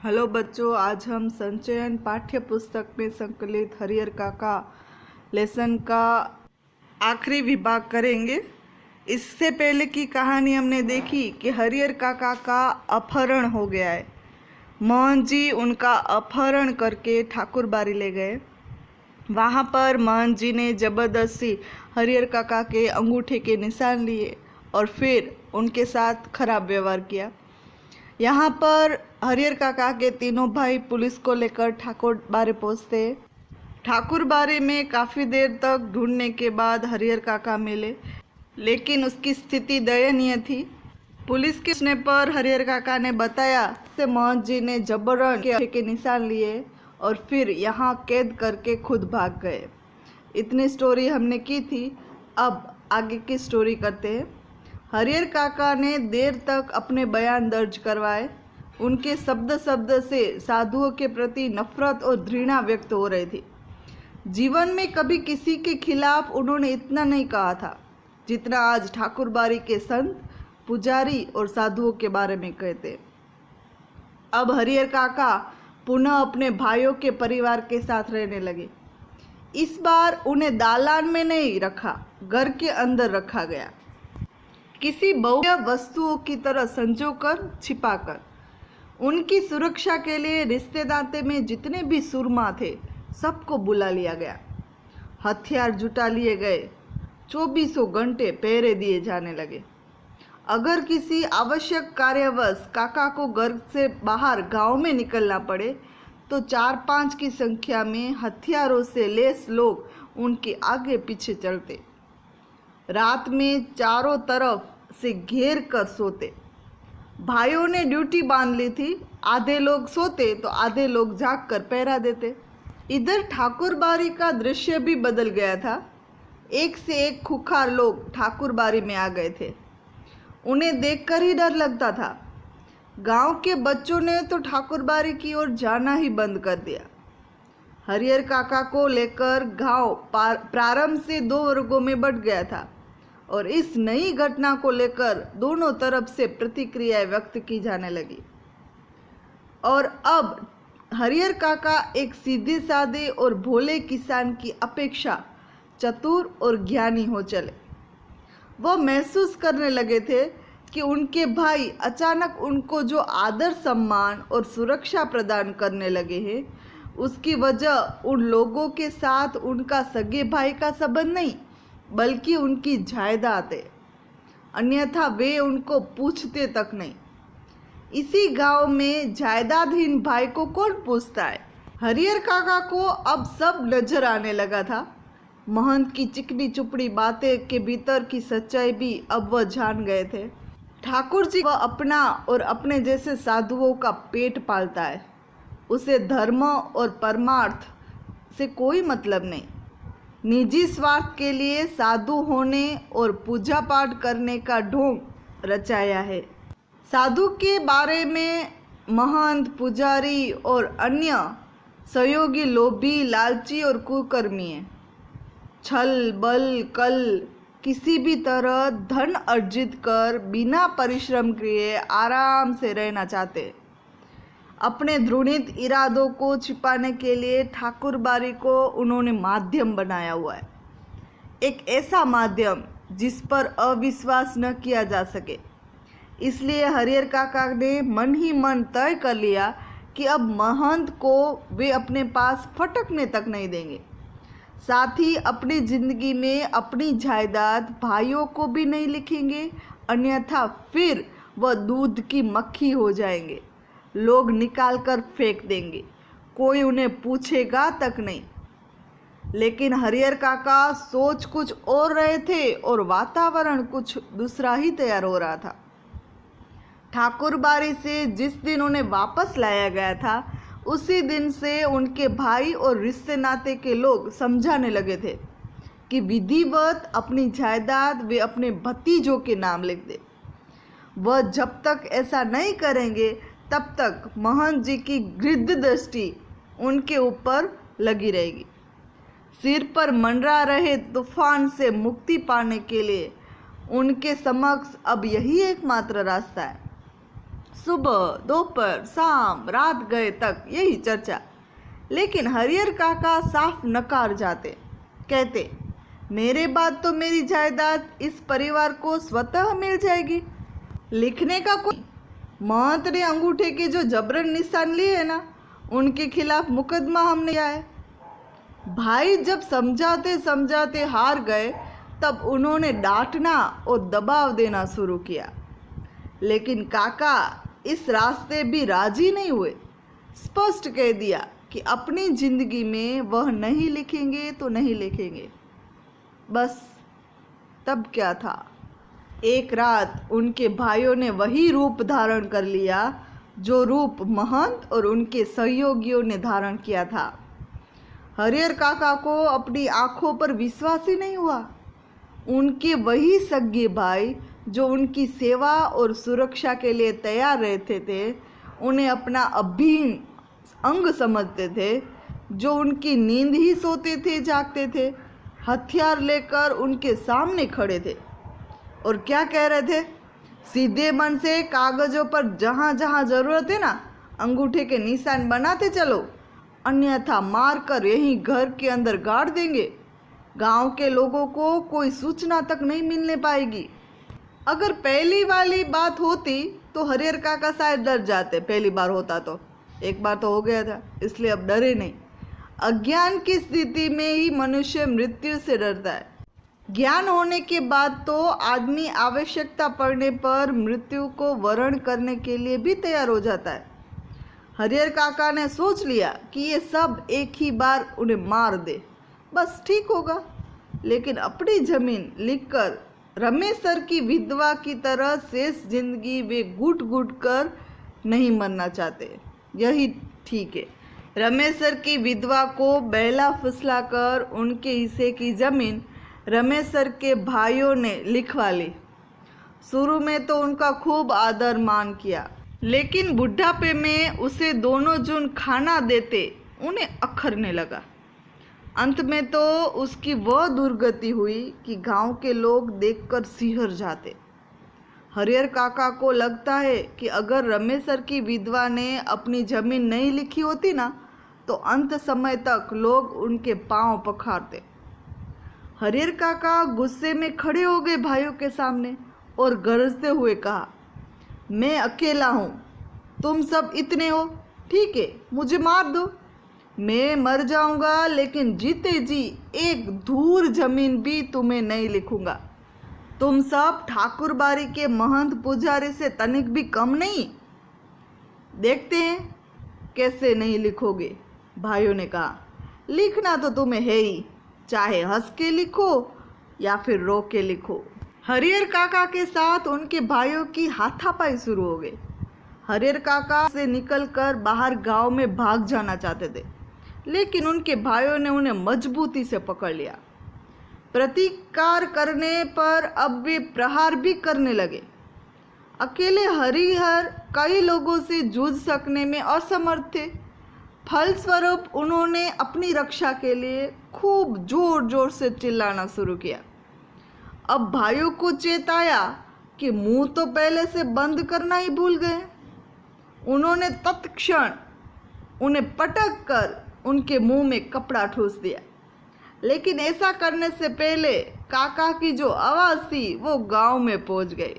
Hello बच्चों, आज हम संचयन पाठ्य पुस्तक में संकलित हरिहर काका लेसन का आखिरी विभाग करेंगे। इससे पहले की कहानी हमने देखी कि हरिहर काका का अपहरण हो गया है। मोहन जी उनका अपहरण करके ठाकुर बारी ले गए। वहाँ पर मोहन जी ने ज़बरदस्ती हरिहर काका के अंगूठे के निशान लिए और फिर उनके साथ खराब व्यवहार किया। यहाँ पर हरिहर काका के तीनों भाई पुलिस को लेकर ठाकुर बारे पहुँचते। ठाकुर बारे में काफ़ी देर तक ढूंढने के बाद हरिहर काका मिले, लेकिन उसकी स्थिति दयनीय थी। पुलिस के पूछने पर हरिहर काका ने बताया कि मोहन जी ने जबरन के निशान लिए और फिर यहाँ कैद करके खुद भाग गए। इतनी स्टोरी हमने की थी। अब आगे की स्टोरी करते हैं। हरिहर काका ने देर तक अपने बयान दर्ज करवाए। उनके शब्द शब्द से साधुओं के प्रति नफरत और घृणा व्यक्त हो रही थी। जीवन में कभी किसी के खिलाफ उन्होंने इतना नहीं कहा था जितना आज ठाकुर बारी के संत, पुजारी और साधुओं के बारे में कहते। अब हरिहर काका पुनः अपने भाइयों के परिवार के साथ रहने लगे। इस बार उन्हें दालान में नहीं रखा, घर के अंदर रखा गया, किसी बहुमूल्य वस्तुओं की तरह संजोकर छिपाकर। उनकी सुरक्षा के लिए रिश्तेदार में जितने भी सुरमा थे सबको बुला लिया गया। हथियार जुटा लिए गए। 24 घंटे पहरे दिए जाने लगे। अगर किसी आवश्यक कार्यवश काका को घर से बाहर गांव में निकलना पड़े तो 4-5 की संख्या में हथियारों से लैस लोग उनके आगे पीछे चलते। रात में चारों तरफ से घेर कर सोते। भाइयों ने ड्यूटी बांध ली थी। आधे लोग सोते तो आधे लोग जाग कर पहरा देते। इधर ठाकुर बारी का दृश्य भी बदल गया था। एक से एक खुखार लोग ठाकुर बारी में आ गए थे। उन्हें देखकर ही डर लगता था। गांव के बच्चों ने तो ठाकुर बारी की ओर जाना ही बंद कर दिया। हरिहर काका को लेकर गांव प्रारंभ से 2 वर्गों में बंट गया था और इस नई घटना को लेकर दोनों तरफ से प्रतिक्रियाएं व्यक्त की जाने लगी। और अब हरिहर काका एक सीधे साधे और भोले किसान की अपेक्षा चतुर और ज्ञानी हो चले। वह महसूस करने लगे थे कि उनके भाई अचानक उनको जो आदर, सम्मान और सुरक्षा प्रदान करने लगे हैं, उसकी वजह उन लोगों के साथ उनका सगे भाई का संबंध नहीं बल्कि उनकी जायदाद है। अन्यथा वे उनको पूछते तक नहीं। इसी गांव में जायदादहीन भाई को कौन पूछता है? हरिहर काका को अब सब नजर आने लगा था। महंत की चिकनी चुपड़ी बातें के भीतर की सच्चाई भी अब वह जान गए थे। ठाकुर जी वह अपना और अपने जैसे साधुओं का पेट पालता है। उसे धर्म और परमार्थ से कोई मतलब नहीं। निजी स्वार्थ के लिए साधु होने और पूजा पाठ करने का ढोंग रचाया है। साधु के बारे में महंत, पुजारी और अन्य सहयोगी लोभी, लालची और कुकर्मी है। छल बल कल किसी भी तरह धन अर्जित कर बिना परिश्रम किए आराम से रहना चाहते। अपने घृणित इरादों को छिपाने के लिए ठाकुर बारी को उन्होंने माध्यम बनाया हुआ है। एक ऐसा माध्यम जिस पर अविश्वास न किया जा सके। इसलिए हरिहर काका ने मन ही मन तय कर लिया कि अब महंत को वे अपने पास फटकने तक नहीं देंगे। साथ ही अपनी जिंदगी में अपनी जायदाद भाइयों को भी नहीं लिखेंगे, अन्यथा फिर वह दूध की मक्खी हो जाएंगे। लोग निकाल कर फेंक देंगे, कोई उन्हें पूछेगा तक नहीं। लेकिन हरिहर काका सोच कुछ और रहे थे और वातावरण कुछ दूसरा ही तैयार हो रहा था। ठाकुर बारी से जिस दिन उन्हें वापस लाया गया था उसी दिन से उनके भाई और रिश्ते नाते के लोग समझाने लगे थे कि विधिवत अपनी जायदाद वे अपने भतीजों के नाम लिख दे। वह जब तक ऐसा नहीं करेंगे तब तक महंत जी की गृध्र दृष्टि उनके ऊपर लगी रहेगी। सिर पर मंडरा रहे तूफान से मुक्ति पाने के लिए उनके समक्ष अब यही एकमात्र रास्ता है। सुबह दोपहर शाम रात गए तक यही चर्चा। लेकिन हरिहर काका साफ नकार जाते, कहते मेरे बाद तो मेरी जायदाद इस परिवार को स्वतः मिल जाएगी, लिखने का कोई। महंत ने अंगूठे के जो जबरन निशान लिए है ना, उनके खिलाफ मुकदमा हमने किया है। भाई जब समझाते समझाते हार गए तब उन्होंने डांटना और दबाव देना शुरू किया। लेकिन काका इस रास्ते भी राजी नहीं हुए। स्पष्ट कह दिया कि अपनी जिंदगी में वह नहीं लिखेंगे तो नहीं लिखेंगे। बस तब क्या था, एक रात उनके भाइयों ने वही रूप धारण कर लिया जो रूप महंत और उनके सहयोगियों ने धारण किया था। हरिहर काका को अपनी आंखों पर विश्वास ही नहीं हुआ। उनके वही सगे भाई जो उनकी सेवा और सुरक्षा के लिए तैयार रहते थे, उन्हें अपना अभिन्न अंग समझते थे, जो उनकी नींद ही सोते थे जागते थे, हथियार लेकर उनके सामने खड़े थे और क्या कह रहे थे, सीधे मन से कागजों पर जहाँ जहाँ ज़रूरत है ना अंगूठे के निशान बनाते चलो, अन्यथा मारकर यहीं घर के अंदर गाड़ देंगे। गांव के लोगों को कोई सूचना तक नहीं मिलने पाएगी। अगर पहली वाली बात होती तो हरिहर काका शायद डर जाते। पहली बार होता तो, एक बार तो हो गया था, इसलिए अब डरे नहीं। अज्ञान की स्थिति में ही मनुष्य मृत्यु से डरता है। ज्ञान होने के बाद तो आदमी आवश्यकता पड़ने पर मृत्यु को वरण करने के लिए भी तैयार हो जाता है। हरिहर काका ने सोच लिया कि ये सब एक ही बार उन्हें मार दे, बस ठीक होगा। लेकिन अपनी जमीन लिखकर रमेश सर की विधवा की तरह शेष जिंदगी वे घुट घुट कर नहीं मरना चाहते। यही ठीक है। रमेश सर की विधवा को बहला फुसला कर उनके हिस्से की जमीन रमेश सर के भाइयों ने लिखवा ली। शुरू में तो उनका खूब आदर मान किया, लेकिन बुढ़ापे में उसे दोनों जून खाना देते उन्हें अखरने लगा। अंत में तो उसकी वह दुर्गति हुई कि गांव के लोग देखकर सिहर जाते। हरिहर काका को लगता है कि अगर रमेश सर की विधवा ने अपनी जमीन नहीं लिखी होती ना, तो अंत समय तक लोग उनके पांव पखारते। हरिहर काका गुस्से में खड़े हो गए भाइयों के सामने और गरजते हुए कहा, मैं अकेला हूँ, तुम सब इतने हो, ठीक है मुझे मार दो, मैं मर जाऊंगा, लेकिन जीते जी एक धूर जमीन भी तुम्हें नहीं लिखूंगा। तुम सब ठाकुर बारी के महंत पुजारी से तनिक भी कम नहीं। देखते हैं कैसे नहीं लिखोगे। भाइयों ने कहा, लिखना तो तुम्हें है ही, चाहे हंस के लिखो या फिर रो के लिखो। हरिहर काका के साथ उनके भाइयों की हाथापाई शुरू हो गई। हरिहर काका से निकलकर बाहर गांव में भाग जाना चाहते थे, लेकिन उनके भाइयों ने उन्हें मजबूती से पकड़ लिया। प्रतिकार करने पर अब वे प्रहार भी करने लगे। अकेले हरिहर कई लोगों से जूझ सकने में असमर्थ थे। फलस्वरूप उन्होंने अपनी रक्षा के लिए खूब जोर जोर से चिल्लाना शुरू किया। अब भाइयों को चेताया कि मुंह तो पहले से बंद करना ही भूल गए। उन्होंने तत्क्षण उन्हें पटक कर उनके मुंह में कपड़ा ठूस दिया। लेकिन ऐसा करने से पहले काका की जो आवाज़ थी वो गांव में पहुंच गई।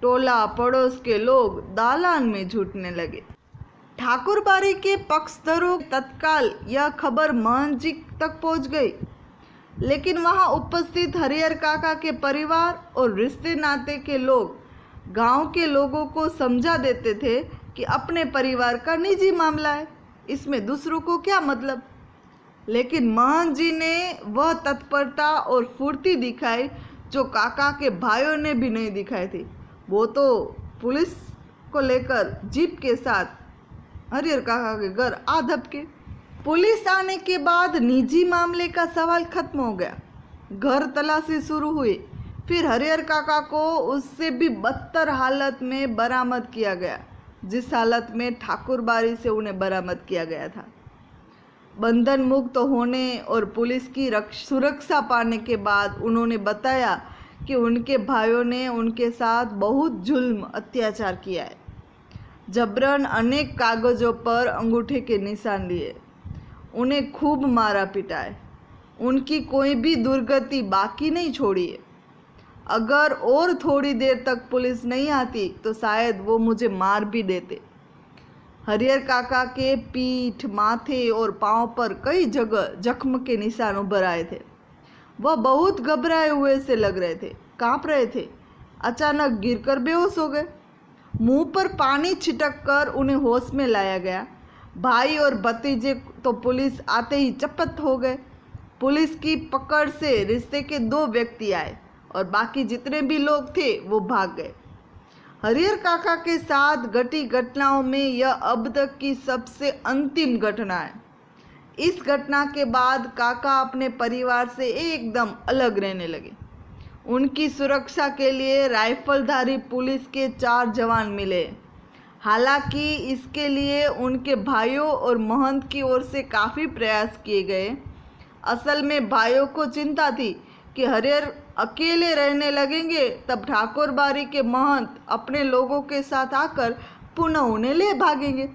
टोला पड़ोस के लोग दालान में जुटने लगे। ठाकुर बारी के पक्षधरों तत्काल यह खबर महंत जी तक पहुंच गई, लेकिन वहां उपस्थित हरिहर काका के परिवार और रिश्ते नाते के लोग गांव के लोगों को समझा देते थे कि अपने परिवार का निजी मामला है, इसमें दूसरों को क्या मतलब। लेकिन महंत जी ने वह तत्परता और फुर्ती दिखाई जो काका के भाइयों ने भी नहीं दिखाई थी। वो तो पुलिस को लेकर जीप के साथ हरिहर काका के घर आ धपके। पुलिस आने के बाद निजी मामले का सवाल खत्म हो गया। घर तलाशी शुरू हुई। फिर हरिहर काका को उससे भी बदतर हालत में बरामद किया गया, जिस हालत में ठाकुर बारी से उन्हें बरामद किया गया था। बंधन मुक्त होने और पुलिस की सुरक्षा पाने के बाद उन्होंने बताया कि उनके भाइयों ने उनके साथ बहुत जुल्म अत्याचार किया है। जबरन अनेक कागजों पर अंगूठे के निशान लिए, उन्हें खूब मारा पिटाए, उनकी कोई भी दुर्गति बाकी नहीं छोड़ी है। अगर और थोड़ी देर तक पुलिस नहीं आती तो शायद वो मुझे मार भी देते। हरिहर काका के पीठ, माथे और पांव पर कई जगह जख्म के निशान उभर आए थे। वह बहुत घबराए हुए से लग रहे थे, कांप रहे थे। अचानक गिरकर बेहोश हो गए। मुंह पर पानी छिटक कर उन्हें होश में लाया गया। भाई और भतीजे तो पुलिस आते ही चपत हो गए। पुलिस की पकड़ से रिश्ते के 2 व्यक्ति आए और बाकी जितने भी लोग थे वो भाग गए। हरिहर काका के साथ घटी घटनाओं में यह अब तक की सबसे अंतिम घटना है। इस घटना के बाद काका अपने परिवार से एकदम अलग रहने लगे। उनकी सुरक्षा के लिए राइफलधारी पुलिस के 4 जवान मिले। हालांकि इसके लिए उनके भाइयों और महंत की ओर से काफ़ी प्रयास किए गए। असल में भाइयों को चिंता थी कि हरिहर अकेले रहने लगेंगे, तब ठाकुर बारी के महंत अपने लोगों के साथ आकर पुनः उन्हें ले भागेंगे।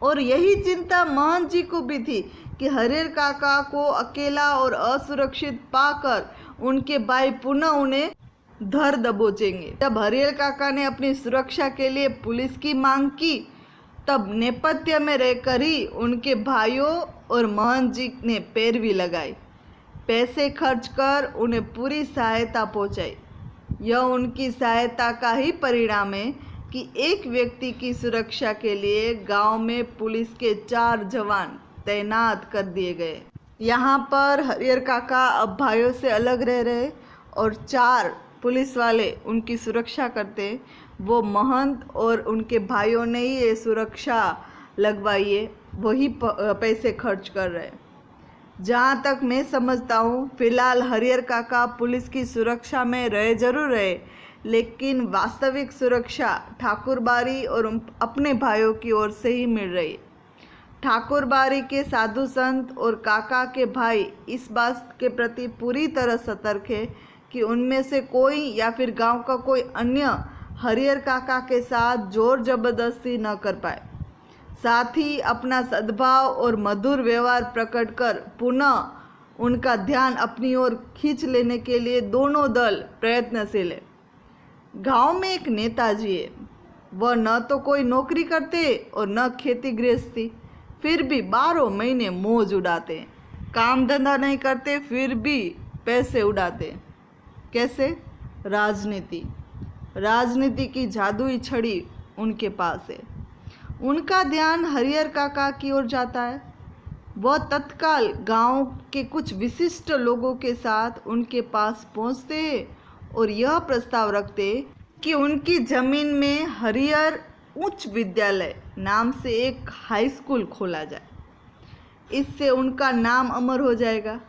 और यही चिंता महंत जी को भी थी कि हरिहर काका को अकेला और असुरक्षित पाकर उनके भाई पुनः उन्हें धर दबोचेंगे। जब हरिहर काका ने अपनी सुरक्षा के लिए पुलिस की मांग की, तब नेपथ्य में रहकर ही उनके भाइयों और महंत जी ने पैरवी लगाई, पैसे खर्च कर उन्हें पूरी सहायता पहुंचाई। यह उनकी सहायता का ही परिणाम है कि एक व्यक्ति की सुरक्षा के लिए गांव में पुलिस के 4 जवान तैनात कर दिए गए। यहाँ पर हरिहर काका अब भाइयों से अलग रह रहे और 4 पुलिस वाले उनकी सुरक्षा करते। वो महंत और उनके भाइयों ने ही ये सुरक्षा लगवाई है, वही पैसे खर्च कर रहे। जहाँ तक मैं समझता हूँ, फिलहाल हरिहर काका पुलिस की सुरक्षा में रहे जरूर रहे, लेकिन वास्तविक सुरक्षा ठाकुर बारी और अपने भाइयों की ओर से ही मिल रही है। ठाकुर बारी के साधु संत और काका के भाई इस बात के प्रति पूरी तरह सतर्क है कि उनमें से कोई या फिर गांव का कोई अन्य हरिहर काका के साथ जोर जबरदस्ती न कर पाए। साथ ही अपना सद्भाव और मधुर व्यवहार प्रकट कर पुनः उनका ध्यान अपनी ओर खींच लेने के लिए दोनों दल प्रयत्नशील है। गांव में एक नेताजी है। वह न तो कोई नौकरी करते और न खेती गृहस्थी, फिर भी 12 महीने मौज उड़ाते हैं। काम धंधा नहीं करते, फिर भी पैसे उड़ाते। कैसे? राजनीति की जादुई छड़ी उनके पास है। उनका ध्यान हरिहर काका की ओर जाता है। वह तत्काल गांव के कुछ विशिष्ट लोगों के साथ उनके पास पहुंचते हैं और यह प्रस्ताव रखते कि उनकी जमीन में हरिहर उच्च विद्यालय नाम से एक हाई स्कूल खोला जाए। इससे उनका नाम अमर हो जाएगा,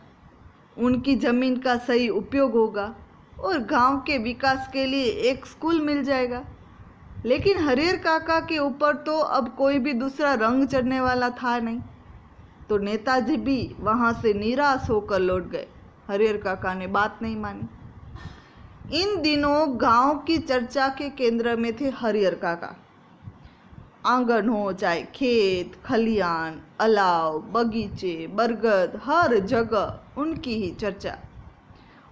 उनकी ज़मीन का सही उपयोग होगा और गांव के विकास के लिए एक स्कूल मिल जाएगा। लेकिन हरिहर काका के ऊपर तो अब कोई भी दूसरा रंग चढ़ने वाला था नहीं, तो नेताजी भी वहां से निराश होकर लौट गए। हरिहर काका ने बात नहीं मानी। इन दिनों गांव की चर्चा के केंद्र में थे हरिहर काका। आंगन हो चाहे खेत खलियान, अलाव, बगीचे, बरगद, हर जगह उनकी ही चर्चा।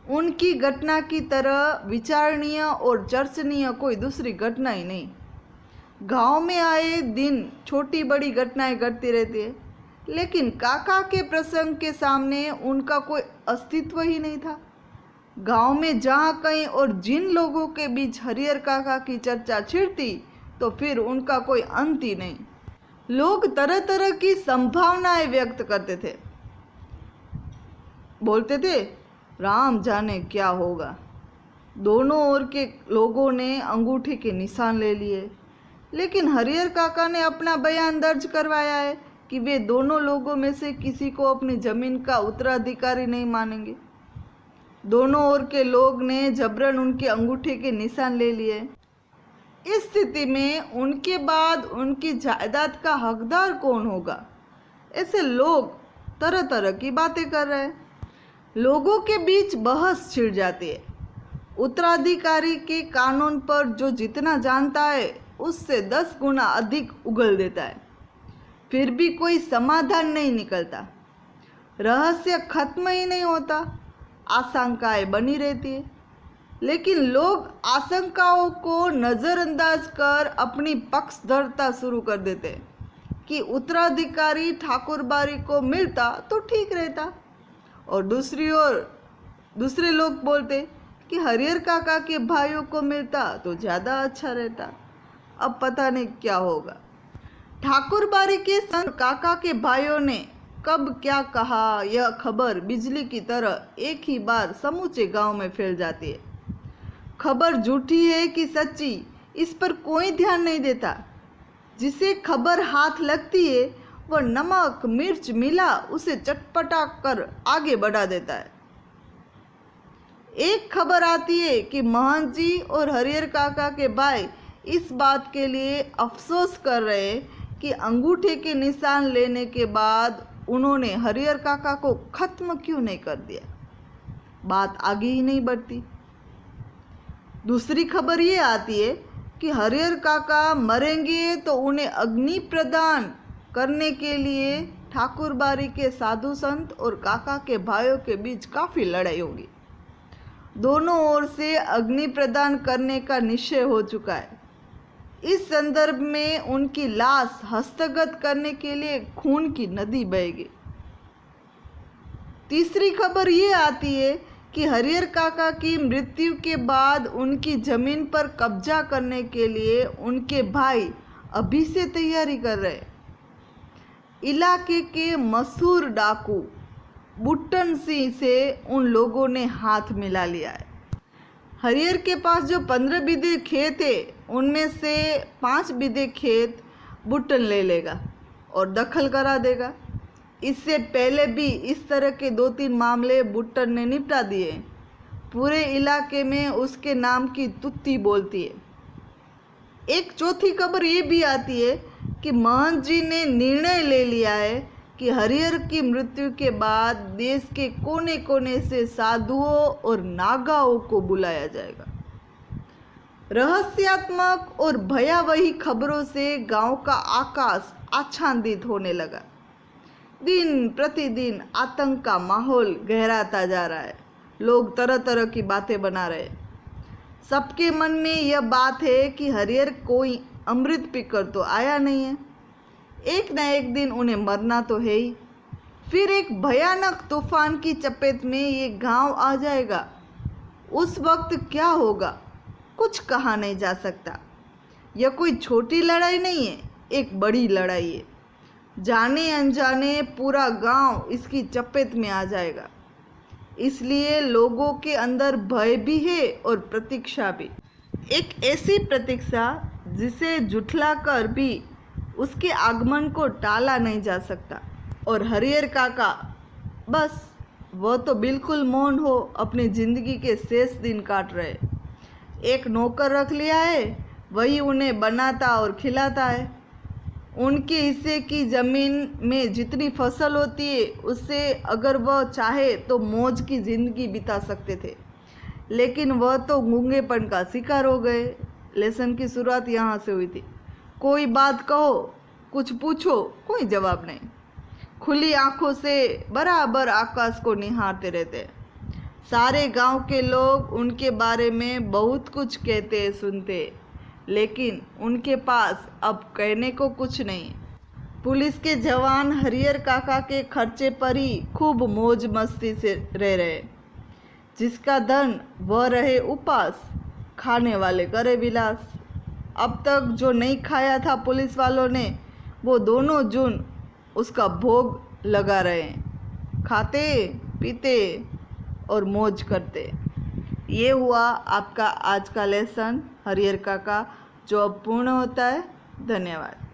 उनकी घटना की तरह विचारणीय और चर्चनीय कोई दूसरी घटना ही नहीं। गांव में आए दिन छोटी बड़ी घटनाएं घटती रहती है, लेकिन काका के प्रसंग के सामने उनका कोई अस्तित्व ही नहीं था। गांव में जहाँ कहीं और जिन लोगों के बीच हरिहर काका की चर्चा छिड़ती तो फिर उनका कोई अंत ही नहीं। लोग तरह तरह की संभावनाएं व्यक्त करते थे, बोलते थे राम जाने क्या होगा। दोनों ओर के लोगों ने अंगूठे के निशान ले लिए, लेकिन हरिहर काका ने अपना बयान दर्ज करवाया है कि वे दोनों लोगों में से किसी को अपनी जमीन का उत्तराधिकारी नहीं मानेंगे। दोनों ओर के लोग ने जबरन उनके अंगूठे के निशान ले लिए। इस स्थिति में उनके बाद उनकी जायदाद का हकदार कौन होगा, ऐसे लोग तरह तरह की बातें कर रहे हैं। लोगों के बीच बहस छिड़ जाती है। उत्तराधिकारी के कानून पर जो जितना जानता है उससे 10 गुना अधिक उगल देता है, फिर भी कोई समाधान नहीं निकलता। रहस्य खत्म ही नहीं होता, आशंकाएं बनी रहती है। लेकिन लोग आशंकाओं को नज़रअंदाज कर अपनी पक्षधरता शुरू कर देते हैं कि उत्तराधिकारी ठाकुर बारी को मिलता तो ठीक रहता, और दूसरी ओर दूसरे लोग बोलते कि हरिहर काका के भाइयों को मिलता तो ज़्यादा अच्छा रहता। अब पता नहीं क्या होगा। ठाकुर बारी के संग काका के भाइयों ने कब क्या कहा, यह खबर बिजली की तरह एक ही बार समूचे गांव में फैल जाती है। खबर झूठी है कि सच्ची, इस पर कोई ध्यान नहीं देता। जिसे खबर हाथ लगती है वह नमक मिर्च मिला उसे चटपटा कर आगे बढ़ा देता है। एक खबर आती है कि महंत जी और हरिहर काका के भाई इस बात के लिए अफसोस कर रहे कि अंगूठे के निशान लेने के बाद उन्होंने हरिहर काका को खत्म क्यों नहीं कर दिया। बात आगे ही नहीं बढ़ती। दूसरी खबर ये आती है कि हरिहर काका मरेंगे तो उन्हें अग्नि प्रदान करने के लिए ठाकुर बारी के साधु संत और काका के भाइयों के बीच काफ़ी लड़ाई होगी। दोनों ओर से अग्नि प्रदान करने का निश्चय हो चुका है। इस संदर्भ में उनकी लाश हस्तगत करने के लिए खून की नदी बहेगी। तीसरी खबर ये आती है कि हरिहर काका की मृत्यु के बाद उनकी जमीन पर कब्जा करने के लिए उनके भाई अभी से तैयारी कर रहे। इलाके के मशहूर डाकू बुट्टन सिंह से उन लोगों ने हाथ मिला लिया है। हरिहर के पास जो 15 बीघे खेत है उनमें से 5 बीघे खेत बुट्टन ले लेगा और दखल करा देगा। इससे पहले भी इस तरह के 2-3 मामले बुट्टन ने निपटा दिए। पूरे इलाके में उसके नाम की तुत्ती बोलती है। एक चौथी खबर ये भी आती है कि महंत जी ने निर्णय ले लिया है कि हरिहर की मृत्यु के बाद देश के कोने कोने से साधुओं और नागाओं को बुलाया जाएगा। रहस्यात्मक और भयावही खबरों से गांव का आकाश आच्छादित होने लगा। दिन प्रतिदिन आतंक का माहौल गहराता जा रहा है। लोग तरह तरह की बातें बना रहे हैं। सबके मन में यह बात है कि हरिहर कोई अमृत पीकर तो आया नहीं है, एक न एक दिन उन्हें मरना तो है ही। फिर एक भयानक तूफान की चपेट में ये गांव आ जाएगा। उस वक्त क्या होगा कुछ कहा नहीं जा सकता। यह कोई छोटी लड़ाई नहीं है, एक बड़ी लड़ाई है। जाने अनजाने पूरा गांव इसकी चपेट में आ जाएगा। इसलिए लोगों के अंदर भय भी है और प्रतीक्षा भी। एक ऐसी प्रतीक्षा जिसे झुठलाकर भी उसके आगमन को टाला नहीं जा सकता। और हरिहर काका बस वह तो बिल्कुल मौन हो अपनी ज़िंदगी के शेष दिन काट रहे। एक नौकर रख लिया है, वही उन्हें बनाता और खिलाता है। उनके हिस्से की ज़मीन में जितनी फसल होती है उससे अगर वह चाहे तो मौज की ज़िंदगी बिता सकते थे, लेकिन वह तो गूंगेपन का शिकार हो गए। लेसन की शुरुआत यहाँ से हुई थी। कोई बात कहो, कुछ पूछो, कोई जवाब नहीं। खुली आंखों से बराबर आकाश को निहारते रहते। सारे गांव के लोग उनके बारे में बहुत कुछ कहते सुनते, लेकिन उनके पास अब कहने को कुछ नहीं। पुलिस के जवान हरिहर काका के खर्चे पर ही खूब मौज मस्ती से रह रहे। जिसका धन वह रहे उपास, खाने वाले करे विलास। अब तक जो नहीं खाया था पुलिस वालों ने, वो दोनों जून उसका भोग लगा रहे हैं। खाते पीते और मौज करते। ये हुआ आपका आज का लेसन हरिहर काका, जो अब पूर्ण होता है। धन्यवाद।